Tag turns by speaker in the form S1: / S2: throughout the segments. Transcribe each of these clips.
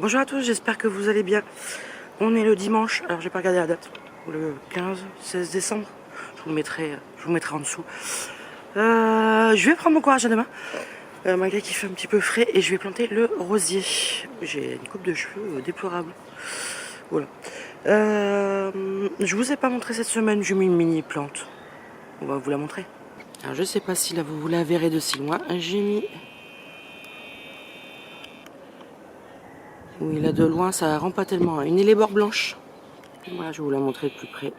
S1: Bonjour à tous, j'espère que vous allez bien. On est le dimanche, alors j'ai pas regardé la date, le 16 décembre. Je vous mettrai en dessous. Je vais prendre mon courage à demain, malgré qu'il fait un petit peu frais, et je vais planter le rosier. J'ai une coupe de cheveux déplorable. Voilà. Je vous ai pas montré cette semaine, j'ai mis une mini plante. On va vous la montrer. Alors je sais pas si là vous la verrez de si loin. J'ai mis... Oui, là de loin ça rend pas tellement. Une élébore blanche. Voilà, je vais vous la montrer de plus près.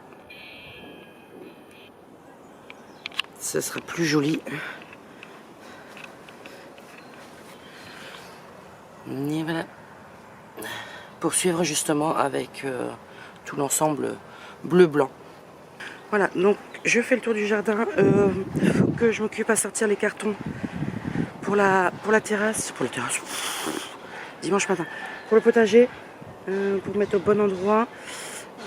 S1: Ça sera plus joli. Et voilà. Poursuivre justement avec tout l'ensemble bleu-blanc. Voilà, donc je fais le tour du jardin. Il faut que je m'occupe à sortir les cartons pour la terrasse. Pour la terrasse. Dimanche matin. Pour le potager. Pour mettre au bon endroit.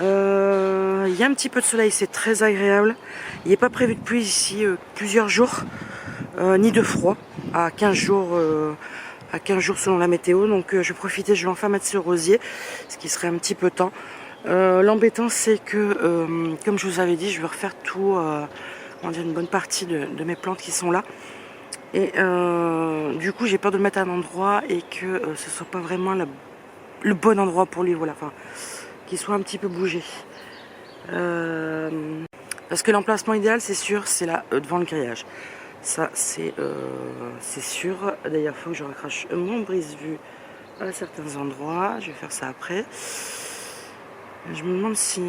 S1: Il y a un petit peu de soleil, c'est très agréable. Il n'est pas prévu de pluie ici plusieurs jours, ni de froid, à 15 jours selon la météo. Donc je profitais, je vais enfin mettre ce rosier, ce qui serait un petit peu temps. L'embêtant c'est que, comme je vous avais dit, je vais refaire tout, une bonne partie de mes plantes qui sont là. Et du coup j'ai peur de le mettre à un endroit et que ce soit pas vraiment le bon endroit pour lui, voilà. Enfin, qu'il soit un petit peu bougé. Parce que l'emplacement idéal, c'est sûr, c'est là, devant le grillage. Ça, c'est sûr. D'ailleurs, il faut que je recrache mon brise-vue à certains endroits. Je vais faire ça après. Je me demande si...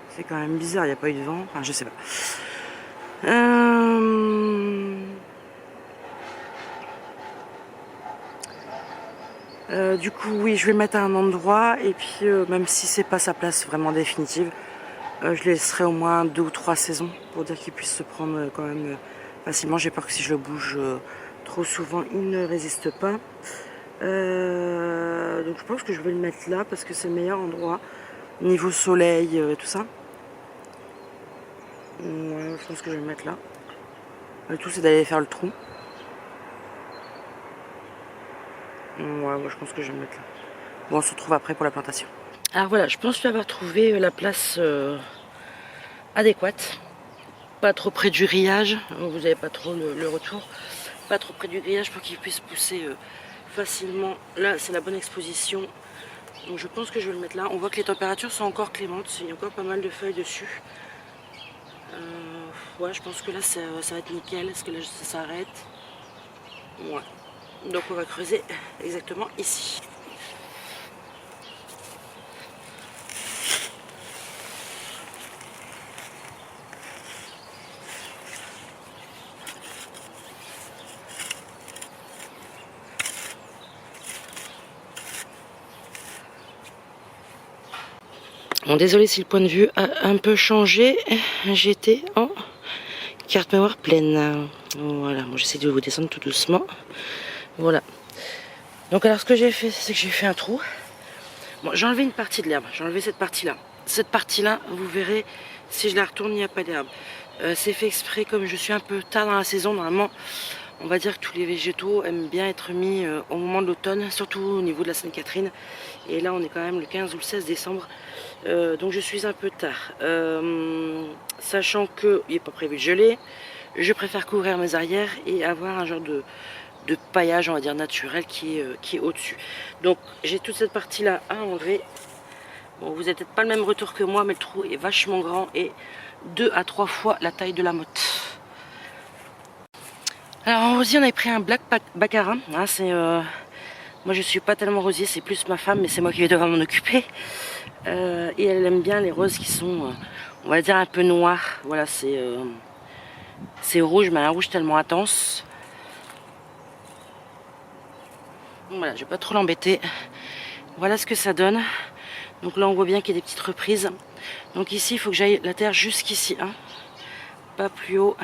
S1: c'est quand même bizarre, il n'y a pas eu de vent. Enfin, je sais pas. Du coup, oui, je vais le mettre à un endroit. Et puis, même si c'est pas sa place vraiment définitive, je le laisserai au moins 2 ou 3 saisons pour dire qu'il puisse se prendre quand même facilement. J'ai peur que si je le bouge trop souvent, il ne résiste pas. Donc je pense que je vais le mettre là parce que c'est le meilleur endroit. Niveau soleil, tout ça. Ouais, je pense que je vais le mettre là. Le tout c'est d'aller faire le trou. Ouais, moi je pense que je vais le mettre là. Bon, on se retrouve après pour la plantation. Alors voilà, je pense avoir trouvé la place adéquate. Pas trop près du grillage, vous n'avez pas trop le retour. Pas trop près du grillage pour qu'il puisse pousser facilement. Là, c'est la bonne exposition. Donc je pense que je vais le mettre là. On voit que les températures sont encore clémentes. Il y a encore pas mal de feuilles dessus. Ouais, je pense que là, ça va être nickel. Est-ce que là, ça s'arrête? Ouais. Donc on va creuser exactement ici. Bon, désolé si le point de vue a un peu changé. J'étais en carte mémoire pleine. Voilà, bon, j'essaie de vous descendre tout doucement. Voilà. Donc alors ce que j'ai fait, c'est que j'ai fait un trou. Bon, j'ai enlevé une partie de l'herbe. J'ai enlevé cette partie-là. Cette partie-là, vous verrez, si je la retourne, il n'y a pas d'herbe. C'est fait exprès, comme je suis un peu tard dans la saison, normalement, on va dire que tous les végétaux aiment bien être mis au moment de l'automne, surtout au niveau de la Sainte-Catherine. Et là, on est quand même le 15 ou le 16 décembre. Donc je suis un peu tard. Sachant qu'il n'est pas prévu de geler, je préfère couvrir mes arrières et avoir un genre de paillage, on va dire, naturel qui est au-dessus. Donc j'ai toute cette partie-là à enlever. Bon, vous n'avez peut-être pas le même retour que moi, mais le trou est vachement grand et 2 à 3 fois la taille de la motte. Alors en rosier, on avait pris un Black Baccarat. Hein, moi je suis pas tellement rosier, c'est plus ma femme, mais c'est moi qui vais devoir m'en occuper. Et elle aime bien les roses qui sont, on va dire, un peu noires. Voilà, c'est rouge, mais un rouge tellement intense. Bon, voilà, je vais pas trop l'embêter. Voilà ce que ça donne. Donc là, on voit bien qu'il y a des petites reprises. Donc ici, il faut que j'aille la terre jusqu'ici, hein, pas plus haut.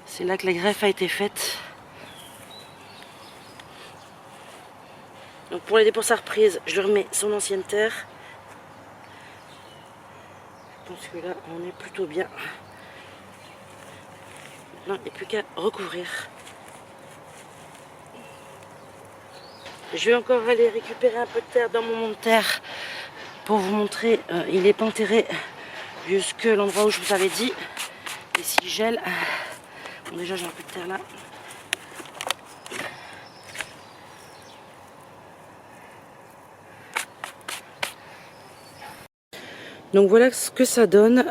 S1: C'est là que la greffe a été faite. Donc pour l'aider pour sa reprise, je lui remets son ancienne terre. Je pense que là, on est plutôt bien. Maintenant, il n'y a plus qu'à recouvrir. Je vais encore aller récupérer un peu de terre dans mon monte terre pour vous montrer. Il n'est pas enterré jusque l'endroit où je vous avais dit. Et s'il gèle, bon, déjà j'ai un peu de terre là. Donc voilà ce que ça donne.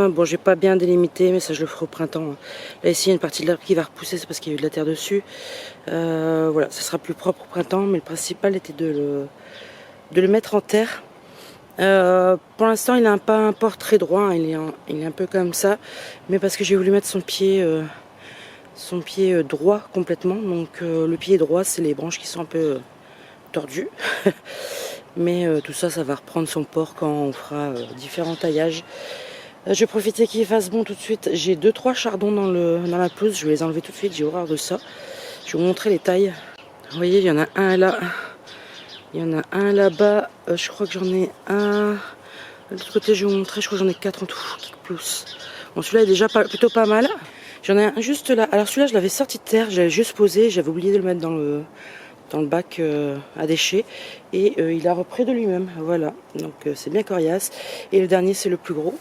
S1: Bon, j'ai pas bien délimité, mais ça je le ferai au printemps. Là ici il y a une partie de l'arbre qui va repousser, c'est parce qu'il y a eu de la terre dessus. Voilà, ça sera plus propre au printemps, mais le principal était de le mettre en terre. Pour l'instant il a pas un port très droit, hein. Il est un peu comme ça, mais parce que j'ai voulu mettre son pied droit complètement. Donc le pied droit, c'est les branches qui sont un peu tordues. Mais tout ça, ça va reprendre son port quand on fera différents taillages. Je vais profiter qu'il fasse bon tout de suite. J'ai 2-3 chardons dans la pelouse, je vais les enlever tout de suite, j'ai horreur de ça. Je vais vous montrer les tailles. Vous voyez, il y en a un là. Il y en a un là-bas. Je crois que j'en ai un. De l'autre côté, je vais vous montrer, je crois que j'en ai 4 en tout qui poussent. Bon, celui-là est déjà plutôt pas mal. J'en ai un juste là. Alors celui-là, je l'avais sorti de terre, j'avais juste posé, j'avais oublié de le mettre dans le bac à déchets. Et il a repris de lui-même. Voilà, donc c'est bien coriace. Et le dernier, c'est le plus gros.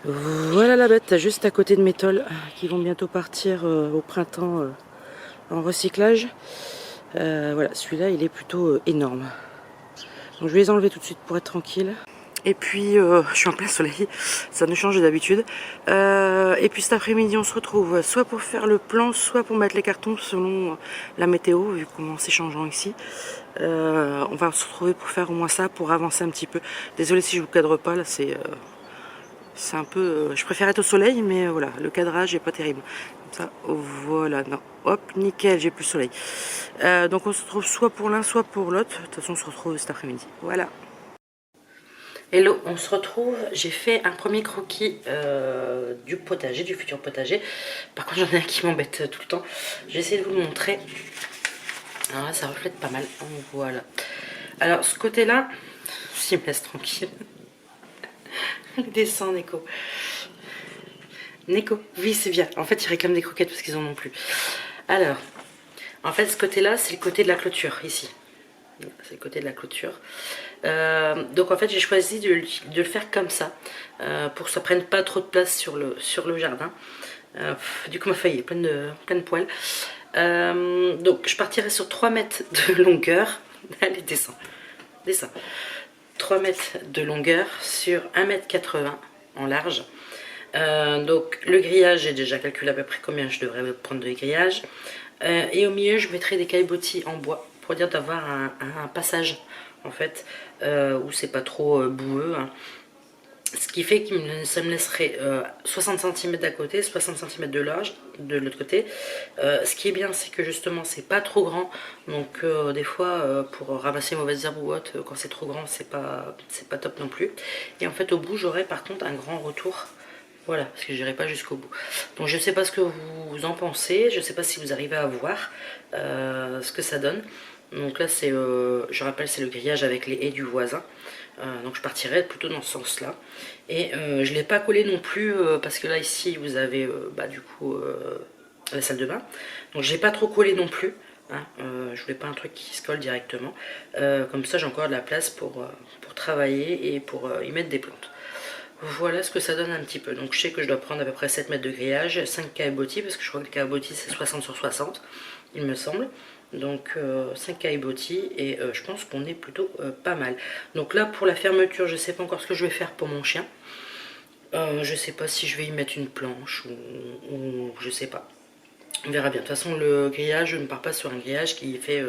S1: Voilà la bête, juste à côté de mes tôles qui vont bientôt partir au printemps en recyclage. Voilà, celui-là il est plutôt énorme. Donc je vais les enlever tout de suite pour être tranquille. Et puis je suis en plein soleil, ça ne change d'habitude. Et puis cet après-midi on se retrouve soit pour faire le plan, soit pour mettre les cartons selon la météo, vu comment c'est changeant ici. On va se retrouver pour faire au moins ça, pour avancer un petit peu. Désolée si je vous cadre pas, là c'est un peu... je préfère être au soleil, mais voilà, le cadrage est pas terrible. Comme ça, voilà, non, hop, nickel, j'ai plus le soleil. Donc on se retrouve soit pour l'un, soit pour l'autre. De toute façon, on se retrouve cet après-midi. Voilà. Hello, on se retrouve. J'ai fait un premier croquis du potager, du futur potager. Par contre, j'en ai un qui m'embête tout le temps. Je vais essayer de vous le montrer. Alors là, ça reflète pas mal. Voilà. Alors, ce côté-là, s'il me laisse tranquille. Descends, Neko. Neko, oui, c'est bien. En fait, il réclame des croquettes parce qu'ils en ont plus. Alors, en fait, ce côté-là, c'est le côté de la clôture, ici. C'est le côté de la clôture. Donc, en fait, j'ai choisi de le faire comme ça, pour que ça prenne pas trop de place sur le jardin. Du coup, ma feuille est pleine de poils. Donc, je partirai sur 3 mètres de longueur. Allez, descends. Descends. 3 mètres de longueur sur 1,80 m en large. Donc le grillage, j'ai déjà calculé à peu près combien je devrais prendre de grillage. Et au milieu, je mettrai des caillebotis en bois pour dire d'avoir un passage en fait où c'est pas trop boueux. Hein. Ce qui fait que ça me laisserait 60 cm d'un côté, 60 cm de large de l'autre côté. Ce qui est bien, c'est que justement, c'est pas trop grand. Donc des fois, pour ramasser mauvaises herbes ou autre, quand c'est trop grand, c'est pas top non plus. Et en fait, au bout, j'aurai par contre un grand retour. Voilà, parce que j'irai pas jusqu'au bout. Donc je sais pas ce que vous en pensez. Je sais pas si vous arrivez à voir ce que ça donne. Donc là, c'est, je rappelle, c'est le grillage avec les haies du voisin. Donc je partirai plutôt dans ce sens-là. Et je ne l'ai pas collé non plus parce que là, ici, vous avez du coup la salle de bain. Donc je n'ai pas trop collé non plus. Hein. Je voulais pas un truc qui se colle directement. Comme ça, j'ai encore de la place pour travailler et pour y mettre des plantes. Voilà ce que ça donne un petit peu. Donc je sais que je dois prendre à peu près 7 mètres de grillage, 5 caillebotis, parce que je crois que le caillebotis c'est 60 sur 60, il me semble. Donc 5 caillebotis et je pense qu'on est plutôt pas mal. Donc là pour la fermeture, je sais pas encore ce que je vais faire pour mon chien. Je sais pas si je vais y mettre une planche ou je sais pas. On verra bien. De toute façon le grillage, je ne pars pas sur un grillage qui fait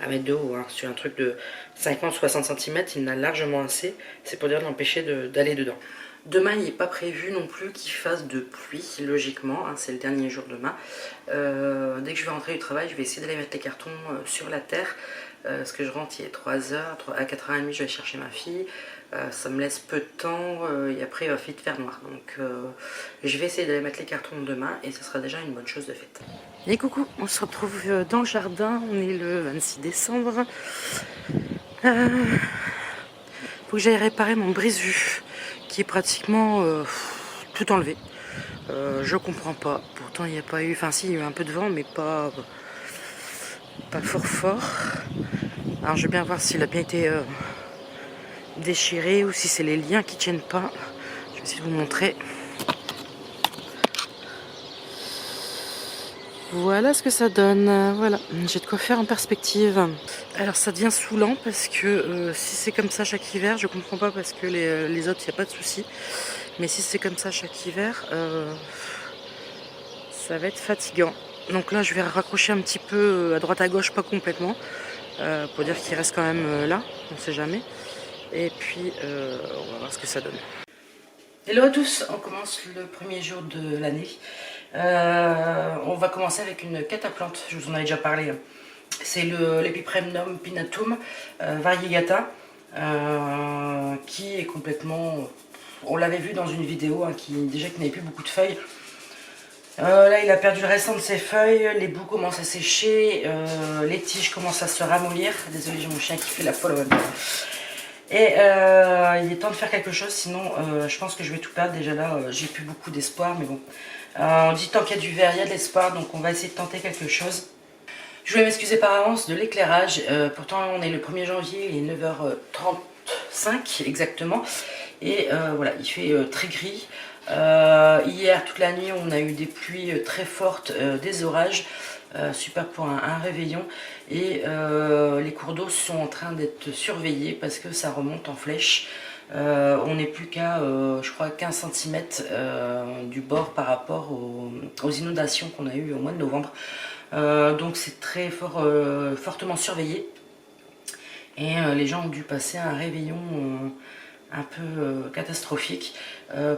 S1: 1 mètre de haut. Hein. Sur un truc de 50-60 cm, il en a largement assez. C'est pour dire d'empêcher d'aller dedans. Demain, il n'est pas prévu non plus qu'il fasse de pluie, logiquement, hein, c'est le dernier jour demain. Dès que je vais rentrer du travail, je vais essayer d'aller mettre les cartons sur la terre. Parce que je rentre, il est 3 h, à 4 h 30, je vais chercher ma fille. Ça me laisse peu de temps et après il va vite faire noir. Donc je vais essayer d'aller mettre les cartons demain et ce sera déjà une bonne chose de faite. Et coucou, on se retrouve dans le jardin, on est le 26 décembre. Faut que j'aille réparer mon brise-vue qui est pratiquement tout enlevé. Je comprends pas. Pourtant il n'y a pas eu, enfin si, il y a eu un peu de vent, mais pas fort fort. Alors je vais bien voir s'il a bien été déchiré ou si c'est les liens qui tiennent pas. Je vais essayer de vous montrer. Voilà ce que ça donne. Voilà, j'ai de quoi faire en perspective. Alors ça devient saoulant parce que si c'est comme ça chaque hiver, je comprends pas parce que les autres, il n'y a pas de souci. Mais si c'est comme ça chaque hiver, ça va être fatigant. Donc là, je vais raccrocher un petit peu à droite à gauche, pas complètement, pour dire qu'il reste quand même là, on sait jamais. Et puis, on va voir ce que ça donne. Hello à tous, on commence le premier jour de l'année. On va commencer avec une cataplante, je vous en avais déjà parlé. C'est l'Epipremnum pinnatum variegata, qui est complètement... On l'avait vu dans une vidéo, hein, qui n'avait plus beaucoup de feuilles. Là il a perdu le restant de ses feuilles, les bouts commencent à sécher, les tiges commencent à se ramollir. Désolé, j'ai mon chien qui fait la folle en même temps. Et il est temps de faire quelque chose, sinon je pense que je vais tout perdre. Déjà là, j'ai plus beaucoup d'espoir, mais bon. On dit tant qu'il y a du vert, il y a de l'espoir, donc on va essayer de tenter quelque chose. Je voulais m'excuser par avance de l'éclairage. Pourtant, on est le 1er janvier, il est 9h35 exactement. Et voilà, il fait très gris. Hier, toute la nuit, on a eu des pluies très fortes, des orages. Super pour un réveillon. Et les cours d'eau sont en train d'être surveillés parce que ça remonte en flèche. On n'est plus qu'à, je crois, 15 cm du bord par rapport aux inondations qu'on a eues au mois de novembre. Donc c'est très fortement surveillé. Et les gens ont dû passer un réveillon un peu catastrophique.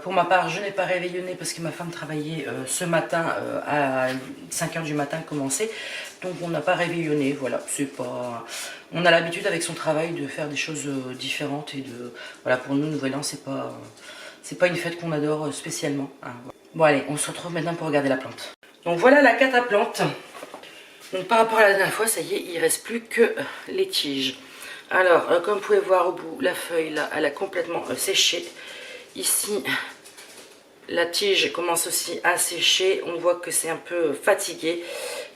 S1: Pour ma part, je n'ai pas réveillonné parce que ma femme travaillait ce matin à 5h du matin commencé. Donc on n'a pas réveillonné, voilà, c'est pas... On a l'habitude avec son travail de faire des choses différentes et de... Voilà, pour nous, Nouvel An, c'est pas une fête qu'on adore spécialement, hein. Bon allez, on se retrouve maintenant pour regarder la plante. Donc voilà la cataplante. Donc par rapport à la dernière fois, ça y est, il ne reste plus que les tiges. Alors, comme vous pouvez voir au bout, la feuille là, elle a complètement séché. Ici, la tige commence aussi à sécher. On voit que c'est un peu fatigué.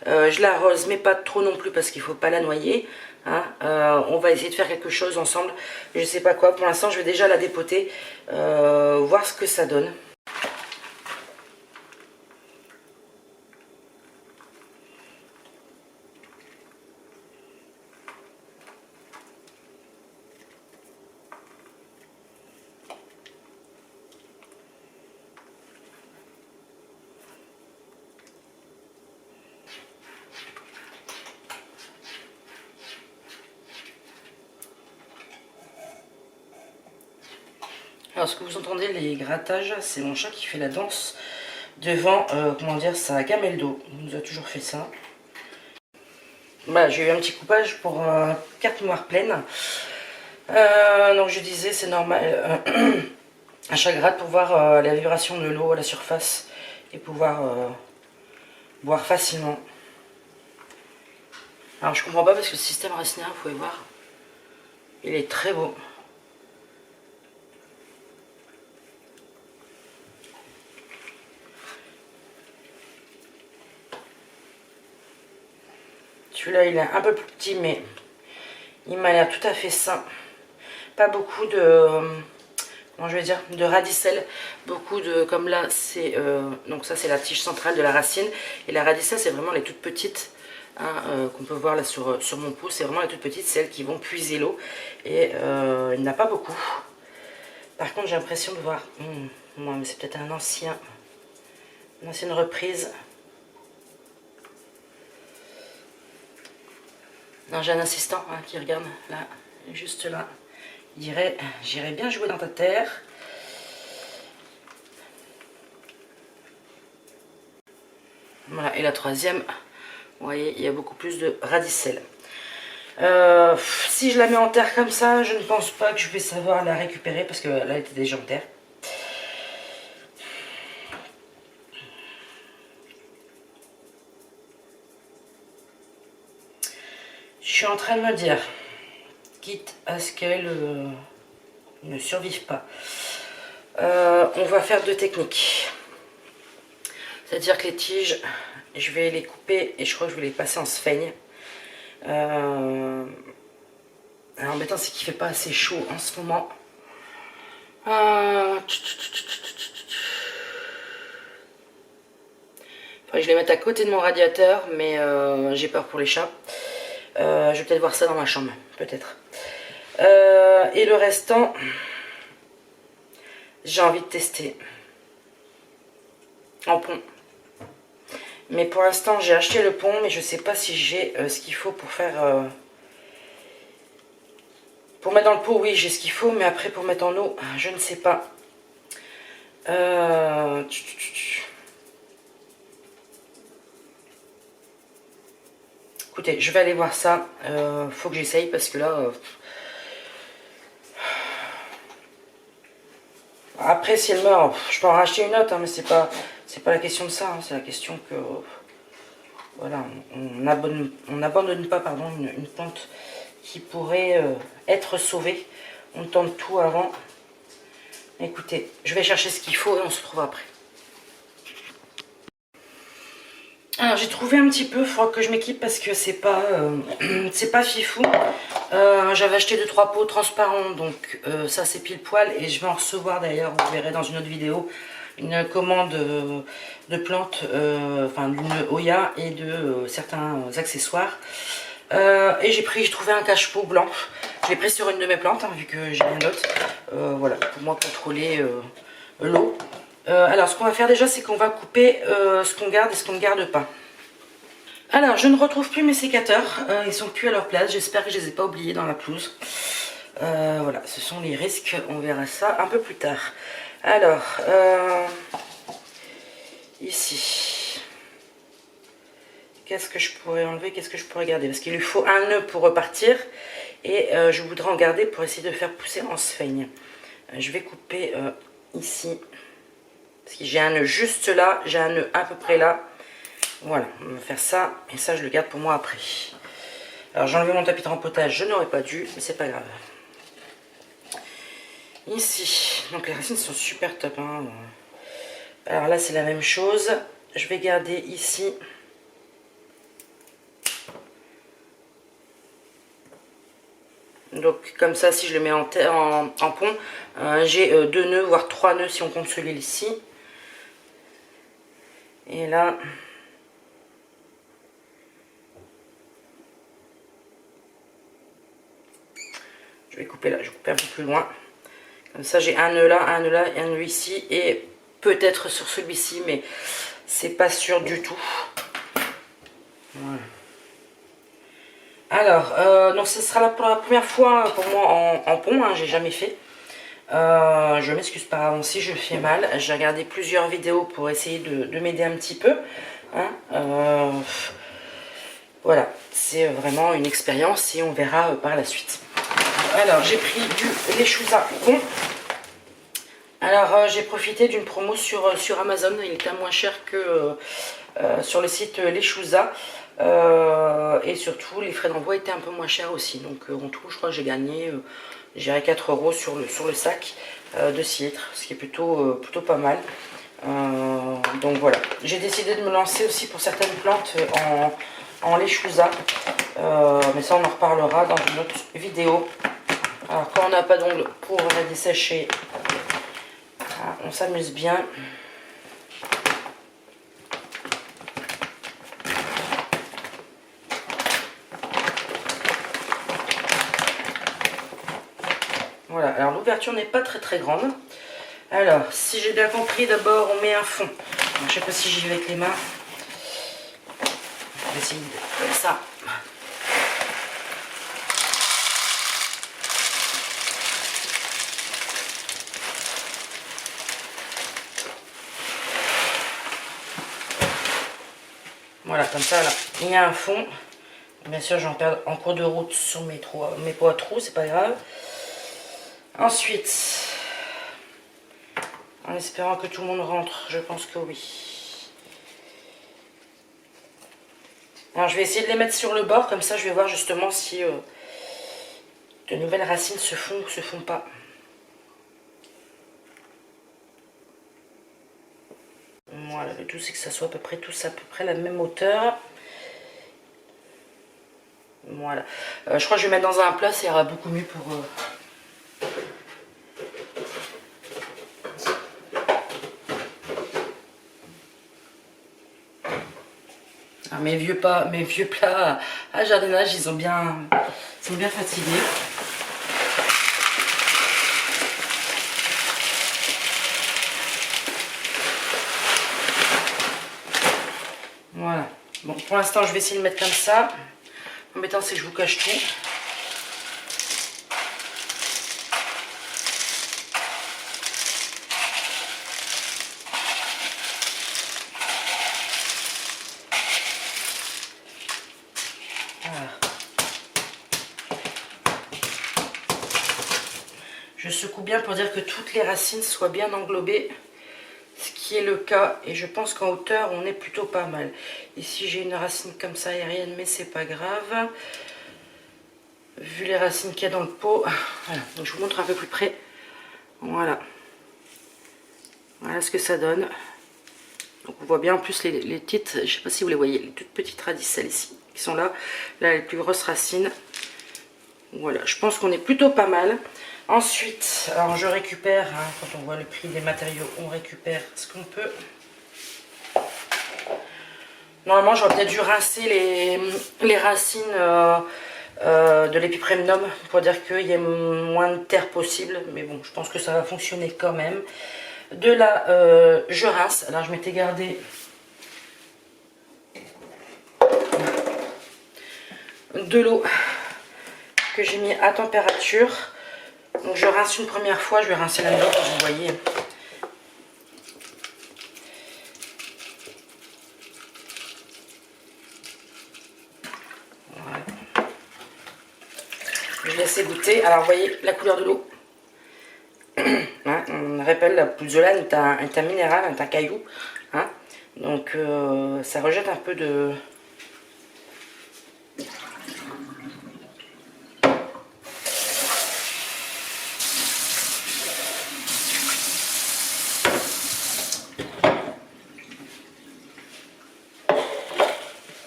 S1: Je l'arrose, mais pas trop non plus parce qu'il ne faut pas la noyer, hein. On va essayer de faire quelque chose ensemble. Je ne sais pas quoi. Pour l'instant, je vais déjà la dépoter, voir ce que ça donne. Alors ce que vous entendez, les grattages, c'est mon chat qui fait la danse devant, comment dire, sa gamelle d'eau. Il nous a toujours fait ça. Voilà, j'ai eu un petit coupage pour carte noire pleine. Donc je disais, c'est normal, à chaque gratte pour voir la vibration de l'eau à la surface et pouvoir boire facilement. Alors je comprends pas parce que le système racinaire, vous pouvez voir, il est très beau. Celui-là, il est un peu plus petit, mais il m'a l'air tout à fait sain. Pas beaucoup de, comment je vais dire, de radicelle. Beaucoup de, comme là, c'est, donc ça c'est la tige centrale de la racine. Et la radicelle, c'est vraiment les toutes petites, hein, qu'on peut voir là sur mon pouce. C'est vraiment les toutes petites, celles qui vont puiser l'eau. Et il n'y en a pas beaucoup. Par contre, j'ai l'impression de voir, non, mais c'est peut-être une ancienne reprise. Non, j'ai un assistant, hein, qui regarde là, juste là. Il dirait, j'irais bien jouer dans ta terre. Voilà, et la troisième, vous voyez, il y a beaucoup plus de radicelle. Si je la mets en terre comme ça, je ne pense pas que je vais savoir la récupérer parce que là, elle était déjà en terre. Je suis en train de me dire, quitte à ce qu'elle ne survive pas, on va faire deux techniques. C'est-à-dire que les tiges, je vais les couper et je crois que je vais les passer en sphaigne. Alors, l'embêtant, c'est qu'il ne fait pas assez chaud en ce moment. Je vais les mettre à côté de mon radiateur, mais j'ai peur pour les chats. Je vais peut-être voir ça dans ma chambre, peut-être. Et le restant, j'ai envie de tester en pont. Mais pour l'instant, j'ai acheté le pont, mais je ne sais pas si j'ai ce qu'il faut pour faire... Pour mettre dans le pot, oui, j'ai ce qu'il faut, mais après, pour mettre en eau, je ne sais pas. Écoutez, je vais aller voir ça. Faut que j'essaye parce que là... Après, si elle meurt, je peux en racheter une autre, hein, mais c'est pas la question de ça. Hein, c'est la question que... voilà, on n'abandonne pas pardon, une plante qui pourrait être sauvée. On tente tout avant. Écoutez, je vais chercher ce qu'il faut et on se retrouve après. Alors j'ai trouvé un petit peu, il faudra que je m'équipe parce que c'est pas fifou. J'avais acheté 2-3 pots transparents, donc ça c'est pile poil. Et je vais en recevoir d'ailleurs, vous verrez dans une autre vidéo, une commande de plantes, enfin d'une Oya et de certains accessoires. Et j'ai trouvé un cache-pot blanc. Je l'ai pris sur une de mes plantes, hein, vu que j'ai rien d'autre. Voilà, pour moi contrôler l'eau. Alors ce qu'on va faire déjà, c'est qu'on va couper ce qu'on garde et ce qu'on ne garde pas. Alors je ne retrouve plus mes sécateurs, ils sont plus à leur place, j'espère que je les ai pas oubliés dans la pelouse. Voilà, ce sont les risques, on verra ça un peu plus tard. Alors, ici, qu'est-ce que je pourrais enlever, qu'est-ce que je pourrais garder? Parce qu'il lui faut un nœud pour repartir et je voudrais en garder pour essayer de faire pousser en sphaigne. Je vais couper ici. Parce que j'ai un nœud juste là, j'ai un nœud à peu près là. Voilà, on va faire ça. Et ça, je le garde pour moi après. Alors, j'ai enlevé mon tapis de rempotage, je n'aurais pas dû, mais c'est pas grave. Ici, donc les racines sont super top. Hein. Alors là, c'est la même chose. Je vais garder ici. Donc, comme ça, si je le mets en pont, j'ai 2 nœuds, voire 3 nœuds si on compte celui-ci. Et là, je vais couper là, je vais couper un peu plus loin. Comme ça, j'ai un nœud là, un nœud là et un nœud ici. Et peut-être sur celui-ci, mais c'est pas sûr du tout. Voilà. Alors, donc ce sera pour la première fois pour moi en pont, hein, j'ai jamais fait. Je m'excuse par avance si je fais mal. J'ai regardé plusieurs vidéos pour essayer de m'aider un petit peu. Hein. Voilà, c'est vraiment une expérience et on verra par la suite. Alors, j'ai pris du Lechuza Pont. Alors, j'ai profité d'une promo sur Amazon. Il était moins cher que sur le site Lechuza. Et surtout, les frais d'envoi étaient un peu moins chers aussi. Donc, en tout, je crois que j'ai gagné... J'irai 4 € sur le sac de 6 litres, ce qui est plutôt pas mal. Donc voilà, j'ai décidé de me lancer aussi pour certaines plantes en Lechuza. Mais ça, on en reparlera dans une autre vidéo. Alors, quand on n'a pas d'ongles pour les dessécher, on s'amuse bien. Voilà, alors l'ouverture n'est pas très grande. Alors, si j'ai bien compris, d'abord on met un fond. Alors, je sais pas si j'y vais avec les mains. On va essayer de faire ça. Voilà, comme ça, là, il y a un fond. Bien sûr, j'en perds en cours de route sur mes pots à trous, c'est pas grave. Ensuite, en espérant que tout le monde rentre, je pense que oui. Alors, je vais essayer de les mettre sur le bord, comme ça, je vais voir justement si de nouvelles racines se font ou se font pas. Voilà, le tout c'est que ça soit à peu près tous à peu près la même hauteur. Voilà. Je crois que je vais mettre dans un plat, ça ira beaucoup mieux pour... Ah, mes vieux plats à jardinage, ils sont bien fatigués. Voilà. Bon, pour l'instant, je vais essayer de le mettre comme ça. L'embêtant, c'est que je vous cache tout. Voilà. Je secoue bien pour dire que toutes les racines soient bien englobées. Ce qui est le cas, et je pense qu'en hauteur on est plutôt pas mal. Ici j'ai une racine comme ça aérienne, mais c'est pas grave vu les racines qu'il y a dans le pot. Voilà, donc je vous montre un peu plus près. Voilà ce que ça donne. Donc on voit bien en plus les petites, je sais pas si vous les voyez, les toutes petites radicelles ici qui sont là les plus grosses racines. Voilà, je pense qu'on est plutôt pas mal. Ensuite, alors je récupère, hein, quand on voit le prix des matériaux, on récupère ce qu'on peut. Normalement, j'aurais peut-être dû rincer les racines de l'épiprémnum pour dire qu'il y ait moins de terre possible. Mais bon, je pense que ça va fonctionner quand même. De là, je rince. Alors, je m'étais gardé de l'eau que j'ai mis à température. Donc, je rince une première fois. Je vais rincer là-dedans, comme vous voyez. Je laisse égoutter. Alors, vous voyez la couleur de l'eau. Hein, on rappelle, la pouzzolane est un minéral, est un caillou. Hein, donc, ça rejette un peu de...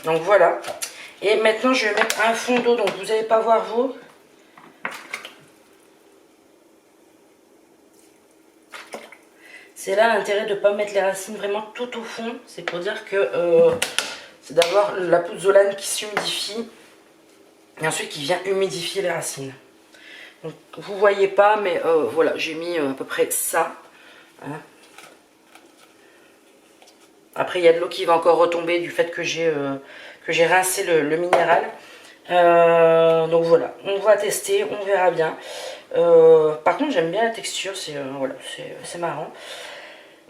S1: Donc voilà. Et maintenant, je vais mettre un fond d'eau. Donc, vous n'allez pas voir vous. C'est là l'intérêt de ne pas mettre les racines vraiment tout au fond. C'est pour dire que c'est d'avoir la pouzzolane qui s'humidifie. Et ensuite, qui vient humidifier les racines. Donc, vous voyez pas, mais voilà, j'ai mis à peu près ça. Hein. Après, il y a de l'eau qui va encore retomber du fait que j'ai rincé le minéral. Donc voilà, on va tester, on verra bien. Par contre, j'aime bien la texture, c'est voilà, c'est marrant.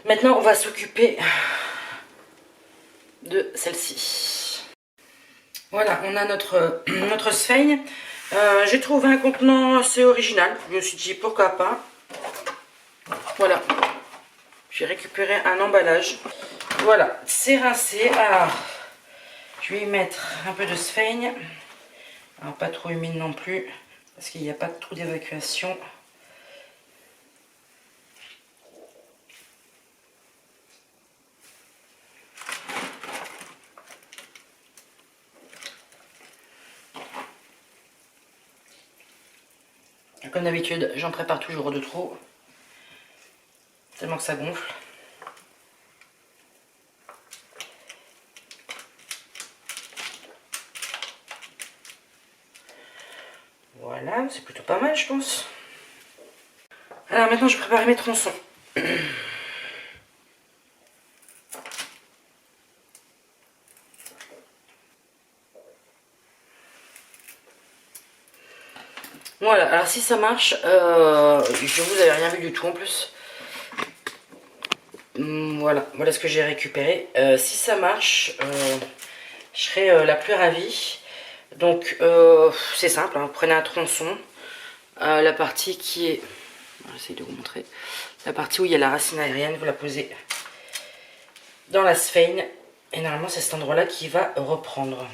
S1: Maintenant, on va s'occuper de celle-ci. Voilà, on a notre sphaigne. J'ai trouvé un contenant assez original. Je me suis dit pourquoi pas. Voilà, j'ai récupéré un emballage. Voilà, c'est rincé. Alors, je vais y mettre un peu de sphaigne. Alors, pas trop humide non plus, parce qu'il n'y a pas de trou d'évacuation. Comme d'habitude, j'en prépare toujours de trop, tellement que ça gonfle. Voilà, c'est plutôt pas mal, je pense. Alors maintenant, je vais préparer mes tronçons. Voilà, alors si ça marche, je vous avais rien vu du tout en plus. Voilà ce que j'ai récupéré. Si ça marche, je serai la plus ravie. Donc c'est simple, hein, vous prenez un tronçon, la partie qui est, j'essaie de vous montrer, la partie où il y a la racine aérienne, vous la posez dans la sphaigne et normalement c'est cet endroit là qui va reprendre.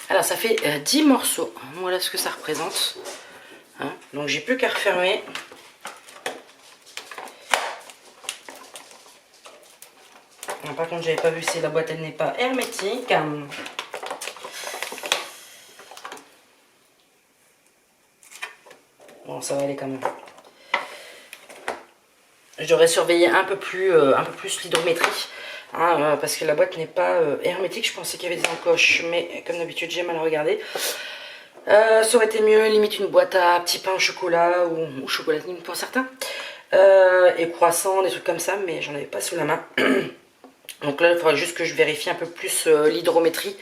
S1: Alors ça fait 10 morceaux, voilà ce que ça représente. Hein, donc j'ai plus qu'à refermer. Par contre, j'avais pas vu si la boîte elle n'est pas hermétique. Bon, ça va aller quand même. Je devrais surveiller un peu plus l'hydrométrie, hein, parce que la boîte n'est pas hermétique. Je pensais qu'il y avait des encoches, mais comme d'habitude, j'ai mal regardé. Ça aurait été mieux, limite une boîte à petits pains au chocolat ou chocolatine pour certains. Et croissants, des trucs comme ça, mais j'en avais pas sous la main. Donc là, il faudrait juste que je vérifie un peu plus l'hydrométrie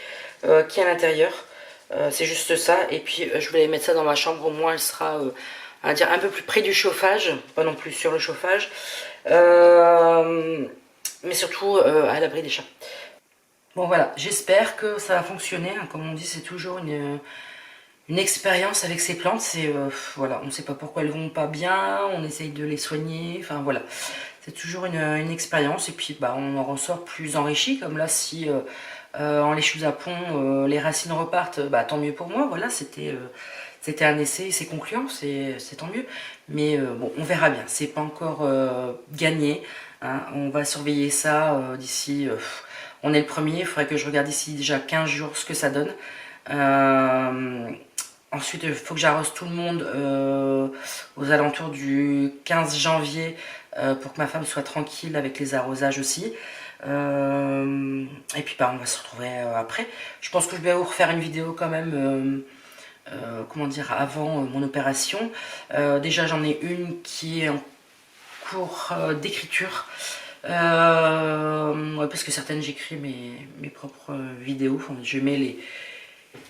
S1: qui est à l'intérieur. C'est juste ça. Et puis, je vais mettre ça dans ma chambre. Au moins, elle sera on va dire, un peu plus près du chauffage. Pas non plus sur le chauffage. Mais surtout à l'abri des chats. Bon, voilà. J'espère que ça va fonctionner. Hein. Comme on dit, c'est toujours une expérience avec ces plantes. C'est voilà, on ne sait pas pourquoi elles vont pas bien. On essaye de les soigner. Enfin, voilà. C'est toujours une expérience et puis bah, on en ressort plus enrichi. Comme là, si en les choux à pont, les racines repartent, bah, tant mieux pour moi. Voilà, c'était un essai, c'est concluant, c'est tant mieux. Mais bon, on verra bien. C'est pas encore gagné. Hein. On va surveiller ça d'ici. On est le premier. Il faudrait que je regarde d'ici déjà 15 jours ce que ça donne. Ensuite, il faut que j'arrose tout le monde aux alentours du 15 janvier pour que ma femme soit tranquille avec les arrosages aussi. Et puis bah, on va se retrouver après. Je pense que je vais vous refaire une vidéo quand même, comment dire, avant mon opération. Déjà j'en ai une qui est en cours d'écriture. Ouais, parce que certaines j'écris mes propres vidéos. Enfin, je mets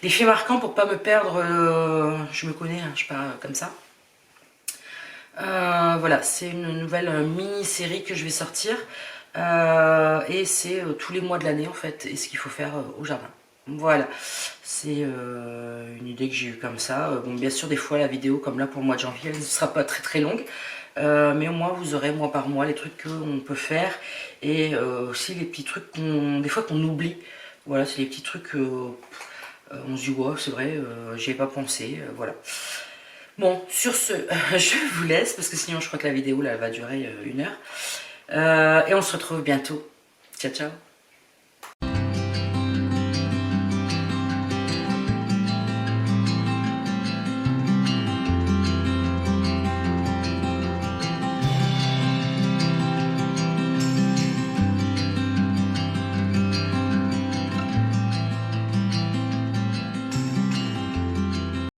S1: les faits marquants pour pas me perdre. Je me connais, hein, je sais pas, comme ça. Voilà, c'est une nouvelle mini-série que je vais sortir. Et c'est tous les mois de l'année en fait, et ce qu'il faut faire au jardin. Voilà, c'est une idée que j'ai eue comme ça. Bon, bien sûr, des fois la vidéo, comme là pour le mois de janvier, elle ne sera pas très très longue. Mais au moins vous aurez mois par mois les trucs qu'on peut faire. Et aussi les petits trucs des fois qu'on oublie. Voilà, c'est les petits trucs on se dit ouais c'est vrai, j'y ai pas pensé, voilà. Bon, sur ce, je vous laisse parce que sinon je crois que la vidéo là, elle va durer 1 heure. Et on se retrouve bientôt. Ciao ciao.